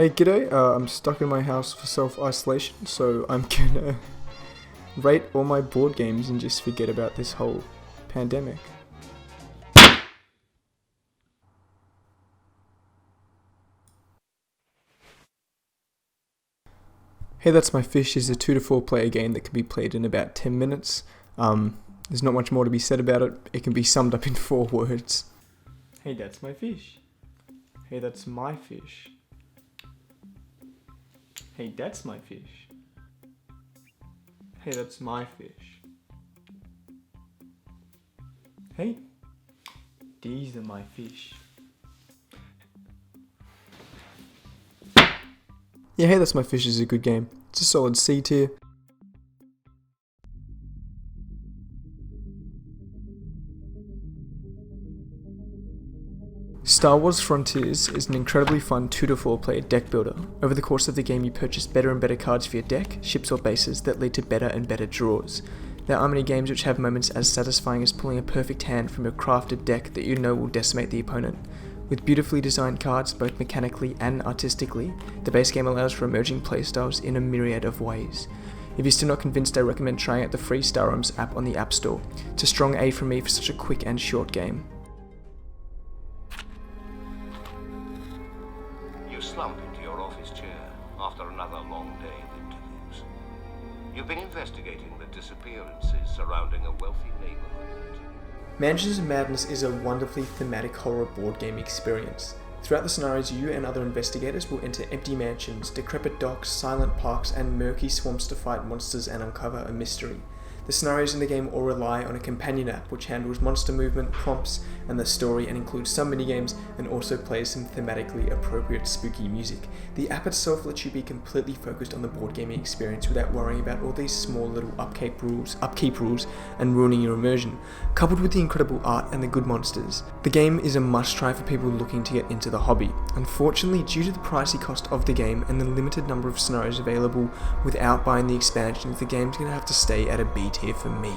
Hey, g'day. I'm stuck in my house for self-isolation, so I'm gonna rate all my board games and just forget about this whole pandemic. Hey, That's My Fish is a 2 to 4 player game that can be played in about 10 minutes. There's not much more to be said about it. It can be summed up in 4 words. Hey, that's my fish. Hey, that's my fish. Hey, that's my fish. Hey, that's my fish. Hey, these are my fish. Yeah, Hey, That's My Fish is a good game. It's a solid C tier. Star Wars Frontiers is an incredibly fun 2 to 4 player deck builder. Over the course of the game you purchase better and better cards for your deck, ships or bases that lead to better and better draws. There aren't many games which have moments as satisfying as pulling a perfect hand from a crafted deck that you know will decimate the opponent. With beautifully designed cards both mechanically and artistically, the base game allows for emerging playstyles in a myriad of ways. If you're still not convinced, I recommend trying out the free Star Realms app on the App Store. It's a strong A from me for such a quick and short game. You slump into your office chair after another long day of interviews. You've been investigating the disappearances surrounding a wealthy neighborhood. Mansions of Madness is a wonderfully thematic horror board game experience. Throughout the scenarios, you and other investigators will enter empty mansions, decrepit docks, silent parks, and murky swamps to fight monsters and uncover a mystery. The scenarios in the game all rely on a companion app which handles monster movement, prompts, and the story, and includes some minigames and also plays some thematically appropriate spooky music. The app itself lets you be completely focused on the board gaming experience without worrying about all these small little upkeep rules and ruining your immersion. Coupled with the incredible art and the good monsters, the game is a must try for people looking to get into the hobby. Unfortunately, due to the pricey cost of the game and the limited number of scenarios available without buying the expansions, the game's going to have to stay at a B tier for me.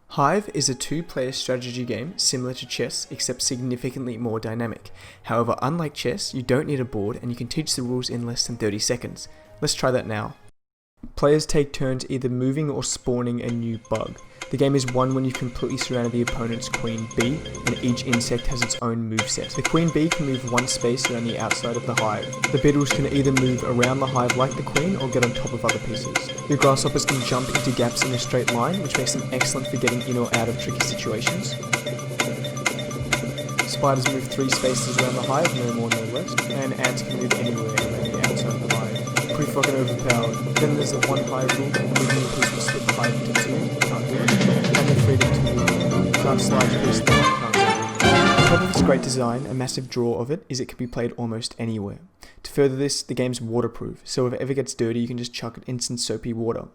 Hive is a 2-player strategy game similar to chess, except significantly more dynamic. However, unlike chess, you don't need a board and you can teach the rules in less than 30 seconds. Let's try that now. Players take turns either moving or spawning a new bug. The game is won when you've completely surrounded the opponent's queen bee, and each insect has its own moveset. The queen bee can move one space around the outside of the hive. The beetles can either move around the hive like the queen or get on top of other pieces. The grasshoppers can jump into gaps in a straight line, which makes them excellent for getting in or out of tricky situations. Spiders move 3 spaces around the hive, no more no less, and ants can move anywhere around the outside of the hive. Pretty fucking overpowered. Then there's the one hive rule, moving a piece will split the hive into 2, can't do it, and the freedom to move, can't slide a piece there, can't do it. On top of its great design, a massive draw of it is it can be played almost anywhere. To further this, the game's waterproof, so if it ever gets dirty you can just chuck it instant soapy water.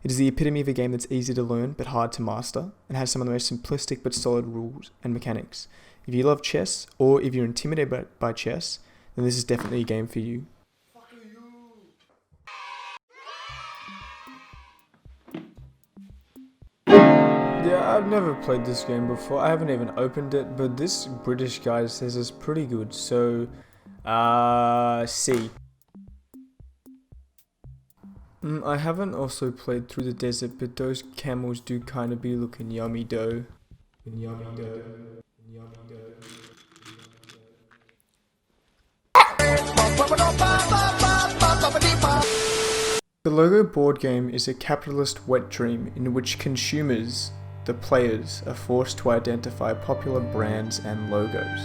It is the epitome of a game that's easy to learn but hard to master, and has some of the most simplistic but solid rules and mechanics. If you love chess, or if you're intimidated by chess, then this is definitely a game for you. Yeah, I've never played this game before. I haven't even opened it, but this British guy says it's pretty good, so C. I haven't also played Through the Desert, but those camels do kind of be looking yummy dough. Yummy dough. Yummy dough. The Logo board game is a capitalist wet dream in which consumers, the players, are forced to identify popular brands and logos.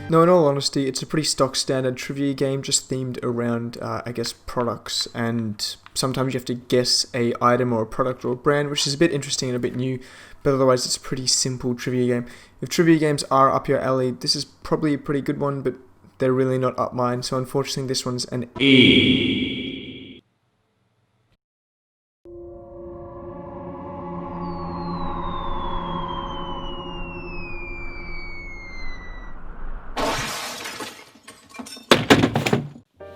No, in all honesty, it's a pretty stock standard trivia game just themed around, products, and sometimes you have to guess a item or a product or a brand, which is a bit interesting and a bit new, but otherwise it's a pretty simple trivia game. If trivia games are up your alley, this is probably a pretty good one, but they're really not up mine, so unfortunately this one's an E.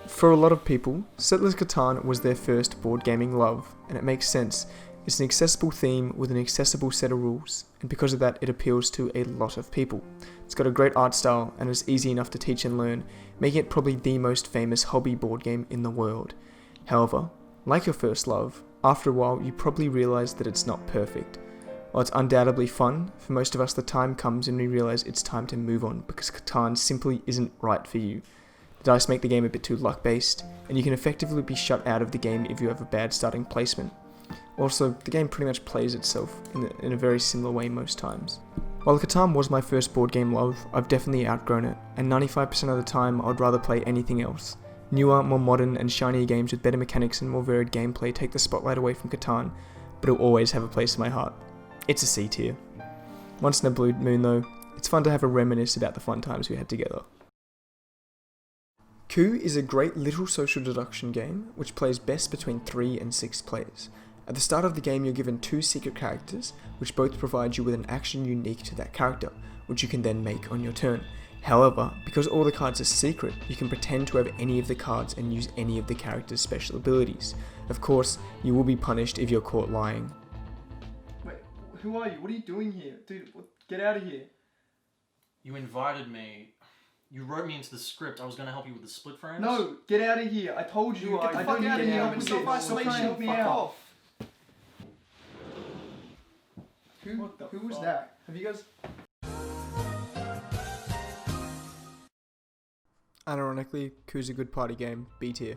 For a lot of people, Settlers Catan was their first board gaming love, and it makes sense. It's an accessible theme with an accessible set of rules, and because of that it appeals to a lot of people. It's got a great art style and is easy enough to teach and learn, making it probably the most famous hobby board game in the world. However, like your first love, after a while you probably realise that it's not perfect. While it's undoubtedly fun, for most of us the time comes when we realise it's time to move on because Catan simply isn't right for you. The dice make the game a bit too luck-based, and you can effectively be shut out of the game if you have a bad starting placement. Also, the game pretty much plays itself in a very similar way most times. While Catan was my first board game love, I've definitely outgrown it, and 95% of the time I'd rather play anything else. Newer, more modern and shinier games with better mechanics and more varied gameplay take the spotlight away from Catan, but it'll always have a place in my heart. It's a C tier. Once in a blue moon though, it's fun to have a reminisce about the fun times we had together. Coup is a great little social deduction game which plays best between 3 and 6 players. At the start of the game you're given 2 secret characters which both provide you with an action unique to that character, which you can then make on your turn. However, because all the cards are secret, you can pretend to have any of the cards and use any of the character's special abilities. Of course, you will be punished if you're caught lying. Wait, who are you? What are you doing here? Dude, get out of here. You invited me. You wrote me into the script. I was going to help you with the split frames. No, get out of here. I told you. Get the fuck out of here. I'm in self-isolation. Help me out. Who was that? Have you guys... Unironically, Coup's a good party game, B tier.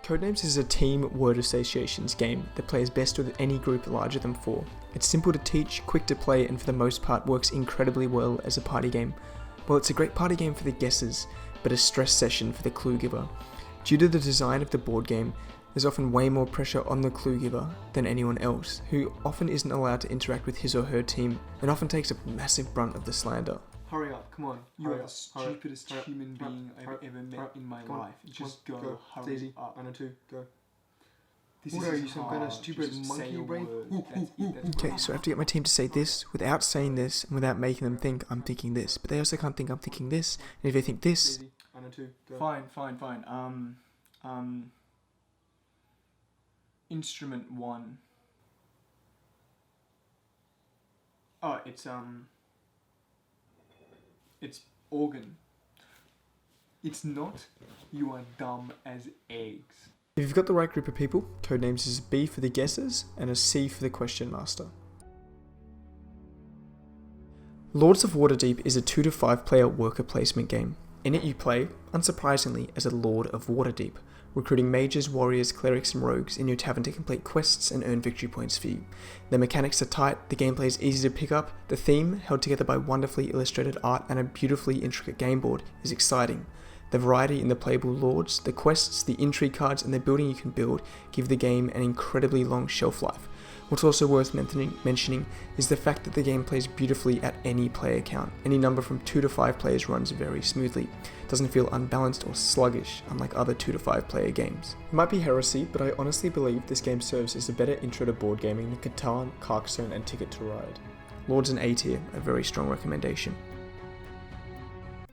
Codenames is a team word associations game that plays best with any group larger than 4. It's simple to teach, quick to play, and for the most part works incredibly well as a party game. Well, it's a great party game for the guessers, but a stress session for the clue giver. Due to the design of the board game, there's often way more pressure on the clue giver than anyone else, who often isn't allowed to interact with his or her team, and often takes a massive brunt of the slander. Hurry up, come on. You are the stupidest human being I've ever met in my life. Just go. Hurry up. 1 or 2, go. What are you, some kind of stupid monkey brain? Okay, so I have to get my team to say this without saying this and without making them think I'm thinking this. But they also can't think I'm thinking this, and if they think this... 1 or 2, go. Fine. Instrument 1. Oh, it's organ. It's not. You are dumb as eggs. If you've got the right group of people, Codenames is a B for the guessers and a C for the question master. Lords of Waterdeep is a 2 to 5 player worker placement game. In it you play, unsurprisingly, as a Lord of Waterdeep, recruiting mages, warriors, clerics and rogues in your tavern to complete quests and earn victory points for you. The mechanics are tight, the gameplay is easy to pick up, the theme, held together by wonderfully illustrated art and a beautifully intricate game board, is exciting. The variety in the playable lords, the quests, the intrigue cards and the building you can build give the game an incredibly long shelf life. What's also worth mentioning is the fact that the game plays beautifully at any player count. Any number from 2 to 5 players runs very smoothly. It doesn't feel unbalanced or sluggish, unlike other 2 to 5 player games. It might be heresy, but I honestly believe this game serves as a better intro to board gaming than Catan, Carcassonne and Ticket to Ride. Lords and A tier, a very strong recommendation.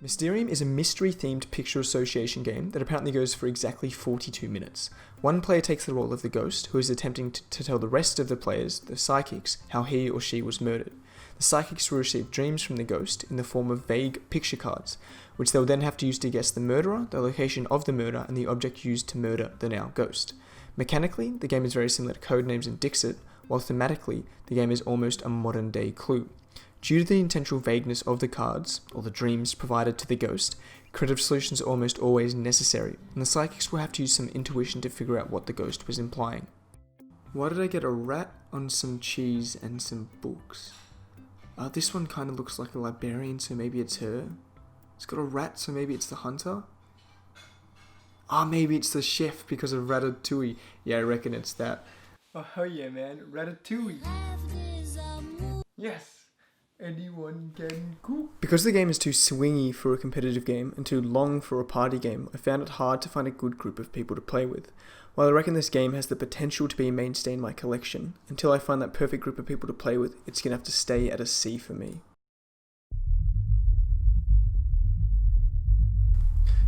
Mysterium is a mystery-themed picture association game that apparently goes for exactly 42 minutes. One player takes the role of the ghost, who is attempting to tell the rest of the players, the psychics, how he or she was murdered. The psychics will receive dreams from the ghost in the form of vague picture cards, which they'll then have to use to guess the murderer, the location of the murder, and the object used to murder the now ghost. Mechanically, the game is very similar to Codenames and Dixit, while thematically, the game is almost a modern-day Clue. Due to the intentional vagueness of the cards, or the dreams provided to the ghost, creative solutions are almost always necessary, and the psychics will have to use some intuition to figure out what the ghost was implying. Why did I get a rat on some cheese and some books? This one kind of looks like a librarian, so maybe it's her. It's got a rat, so maybe it's the hunter. Maybe it's the chef because of Ratatouille. Yeah, I reckon it's that. Oh yeah, man, Ratatouille. Yes. Anyone can cook. Because the game is too swingy for a competitive game and too long for a party game, I found it hard to find a good group of people to play with. While I reckon this game has the potential to be a mainstay in my collection, until I find that perfect group of people to play with, it's gonna have to stay at a C for me.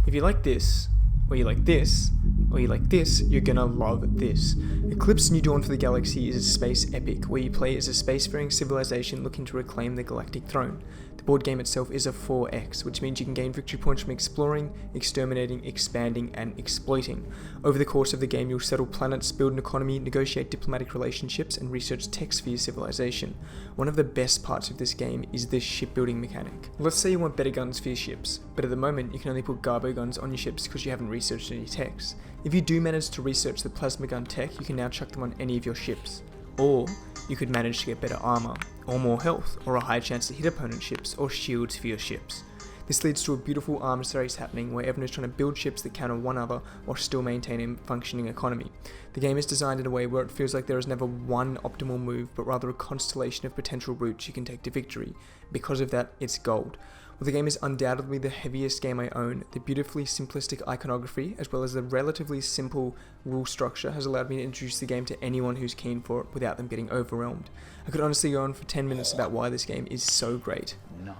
If you like this, or you like this, or you like this, you're gonna love this. Eclipse New Dawn for the Galaxy is a space epic, where you play as a spacefaring civilization looking to reclaim the galactic throne. The board game itself is a 4X, which means you can gain victory points from exploring, exterminating, expanding, and exploiting. Over the course of the game, you'll settle planets, build an economy, negotiate diplomatic relationships, and research techs for your civilization. One of the best parts of this game is the shipbuilding mechanic. Let's say you want better guns for your ships, but at the moment you can only put Garbo guns on your ships because you haven't researched any techs. If you do manage to research the plasma gun tech, you can now chuck them on any of your ships. Or you could manage to get better armor, or more health, or a high chance to hit opponent ships, or shields for your ships. This leads to a beautiful arms race happening where everyone is trying to build ships that counter one another while still maintaining a functioning economy. The game is designed in a way where it feels like there is never one optimal move, but rather a constellation of potential routes you can take to victory. Because of that, it's gold. While the game is undoubtedly the heaviest game I own, the beautifully simplistic iconography, as well as the relatively simple rule structure, has allowed me to introduce the game to anyone who's keen for it without them getting overwhelmed. I could honestly go on for 10 minutes about why this game is so great. Nice.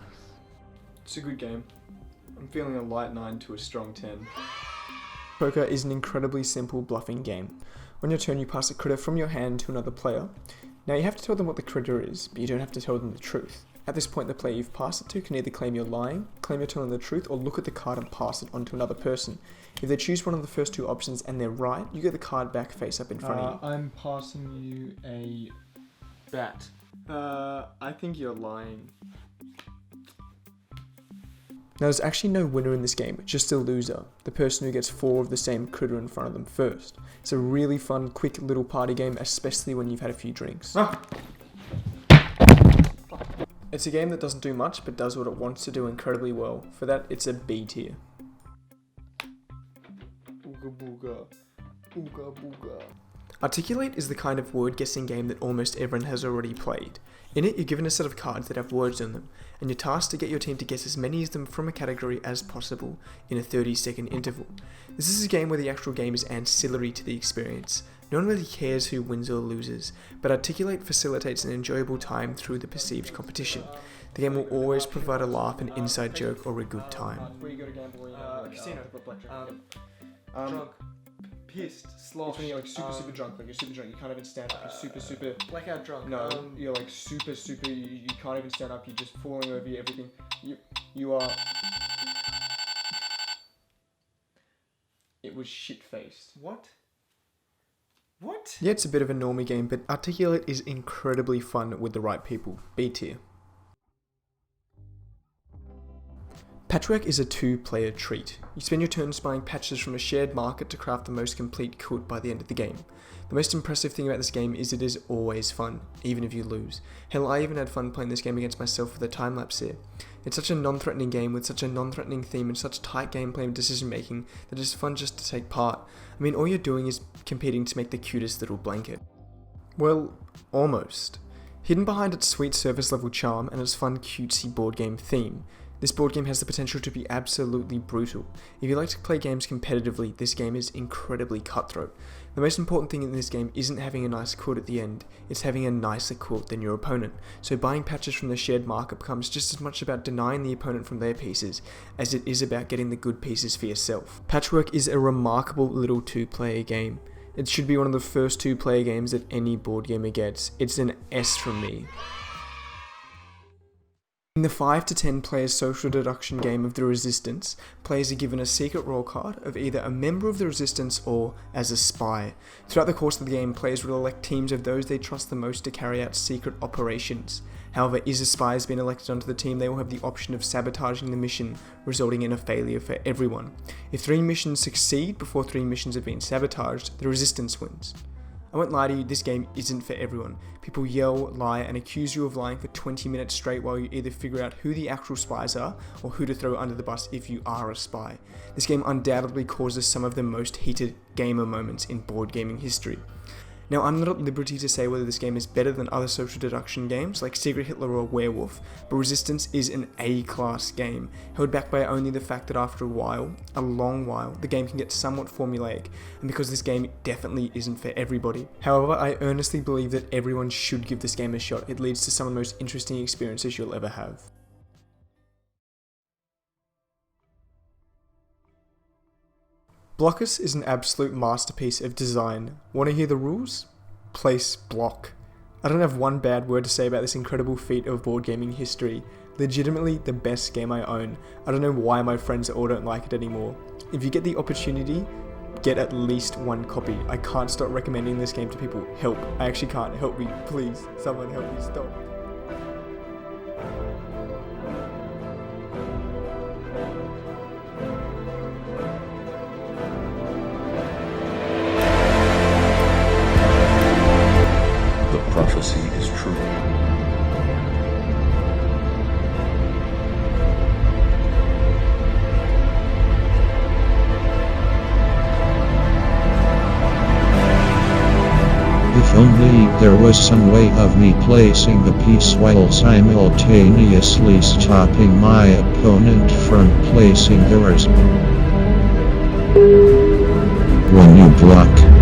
It's a good game. I'm feeling a light 9 to a strong 10. Poker is an incredibly simple bluffing game. On your turn, you pass a critter from your hand to another player. Now you have to tell them what the critter is, but you don't have to tell them the truth. At this point, the player you've passed it to can either claim you're lying, claim you're telling the truth, or look at the card and pass it on to another person. If they choose one of the first two options and they're right, you get the card back face up in front of you. I'm passing you a bat. I think you're lying. Now there's actually no winner in this game, just a loser, the person who gets 4 of the same critter in front of them first. It's a really fun, quick little party game, especially when you've had a few drinks. It's a game that doesn't do much, but does what it wants to do incredibly well. For that, it's a B tier. Ooga booga. Ooga booga. Articulate is the kind of word guessing game that almost everyone has already played. In it, you're given a set of cards that have words on them, and you're tasked to get your team to guess as many of them from a category as possible in a 30-second interval. This is a game where the actual game is ancillary to the experience. No one really cares who wins or loses, but Articulate facilitates an enjoyable time through the perceived competition. The game will always provide a laugh, an inside joke, or a good time. Where you go to gamble, casino, Drunk. Pissed, slosh. When you're like super drunk, like you're super drunk, you can't even stand up, you're super... Blackout drunk. No, you're like super, you can't even stand up, you're just falling over everything. You are... It was shit-faced. What? Yeah, it's a bit of a normie game, but Articulate is incredibly fun with the right people. B tier. Patchwork is a 2-player treat. You spend your turns buying patches from a shared market to craft the most complete kit by the end of the game. The most impressive thing about this game is it is always fun, even if you lose. Hell, I even had fun playing this game against myself with a time-lapse here. It's such a non-threatening game with such a non-threatening theme and such tight gameplay and decision making that it's fun just to take part. I mean, all you're doing is competing to make the cutest little blanket. Well, almost. Hidden behind its sweet surface level charm and its fun cutesy board game theme, this board game has the potential to be absolutely brutal. If you like to play games competitively, this game is incredibly cutthroat. The most important thing in this game isn't having a nice quilt at the end, it's having a nicer quilt than your opponent. So buying patches from the shared market becomes just as much about denying the opponent from their pieces as it is about getting the good pieces for yourself. Patchwork is a remarkable little 2-player game. It should be one of the first 2-player games that any board gamer gets. It's an S from me. In the 5 to 10 player social deduction game of the Resistance, players are given a secret role card of either a member of the Resistance or as a spy. Throughout the course of the game, players will elect teams of those they trust the most to carry out secret operations. However, if a spy has been elected onto the team, they will have the option of sabotaging the mission, resulting in a failure for everyone. If 3 missions succeed before 3 missions have been sabotaged, the Resistance wins. I won't lie to you, this game isn't for everyone. People yell, lie, and accuse you of lying for 20 minutes straight while you either figure out who the actual spies are, or who to throw under the bus if you are a spy. This game undoubtedly causes some of the most heated gamer moments in board gaming history. Now, I'm not at liberty to say whether this game is better than other social deduction games like Secret Hitler or Werewolf, but Resistance is an A-class game, held back by only the fact that after a while, a long while, the game can get somewhat formulaic, and because this game definitely isn't for everybody. However, I earnestly believe that everyone should give this game a shot. It leads to some of the most interesting experiences you'll ever have. Blockus is an absolute masterpiece of design. Want to hear the rules? Place block. I don't have one bad word to say about this incredible feat of board gaming history. Legitimately the best game I own. I don't know why my friends all don't like it anymore. If you get the opportunity, get at least one copy. I can't stop recommending this game to people. Help. I actually can't. Help me. Please. Someone help me. Stop. The prophecy is true. If only there was some way of me placing the piece while simultaneously stopping my opponent from placing theirs. When you block